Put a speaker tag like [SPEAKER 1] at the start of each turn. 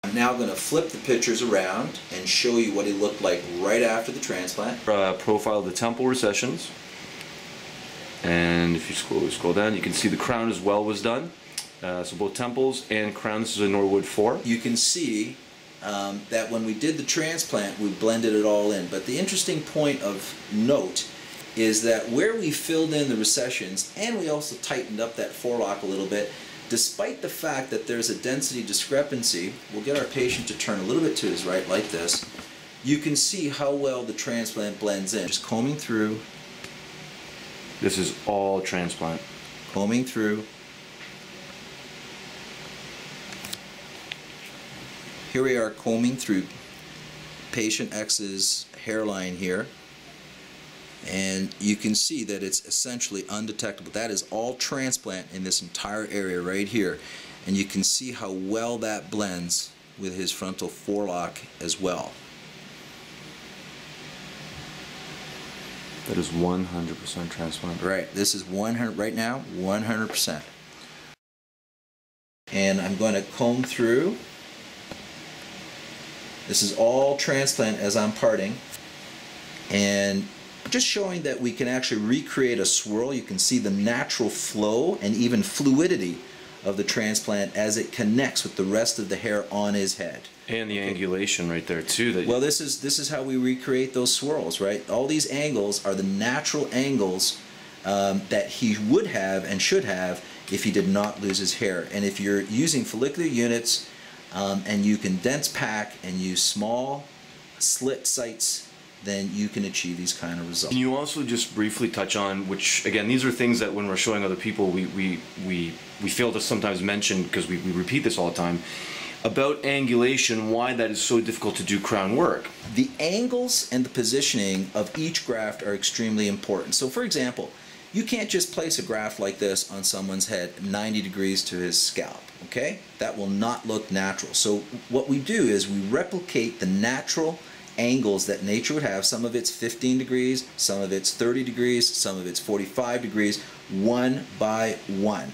[SPEAKER 1] I'm now going to flip the pictures around and show you what he looked like right after the transplant.
[SPEAKER 2] Profile of the temple recessions, and if you scroll down, you can see the crown as well was done. So both temples and crown. This is a Norwood 4.
[SPEAKER 1] You can see that when we did the transplant, we blended it all in. But the interesting point of note is that where we filled in the recessions and we also tightened up that forelock a little bit, despite the fact that there's a density discrepancy, we'll get our patient to turn a little bit to his right like this, you can see how well the transplant blends in. Just combing through.
[SPEAKER 2] This is all transplant.
[SPEAKER 1] Combing through. Here we are combing through patient X's hairline here, and you can see that it's essentially undetectable. That is all transplant in this entire area right here, and you can see how well that blends with his frontal forelock as well.
[SPEAKER 2] That is 100% transplant.
[SPEAKER 1] Right, this is 100 right now, 100%. And I'm going to comb through. This is all transplant as I'm parting, and just showing that we can actually recreate a swirl. You can see the natural flow and even fluidity of the transplant as it connects with the rest of the hair on his head.
[SPEAKER 2] And the angulation right there too.
[SPEAKER 1] Well, this is how we recreate those swirls, right? All these angles are the natural angles that he would have and should have if he did not lose his hair. And if you're using follicular units, and you can dense pack and use small slit sites, then you can achieve these kind of results.
[SPEAKER 2] Can you also just briefly touch on, which again, these are things that when we're showing other people we fail to sometimes mention because we repeat this all the time, about angulation, why that is so difficult to do crown work.
[SPEAKER 1] The angles and the positioning of each graft are extremely important. So for example, you can't just place a graft like this on someone's head 90 degrees to his scalp, okay? That will not look natural. So what we do is we replicate the natural angles that nature would have. Some of it's 15 degrees, some of it's 30 degrees, some of it's 45 degrees, one by one.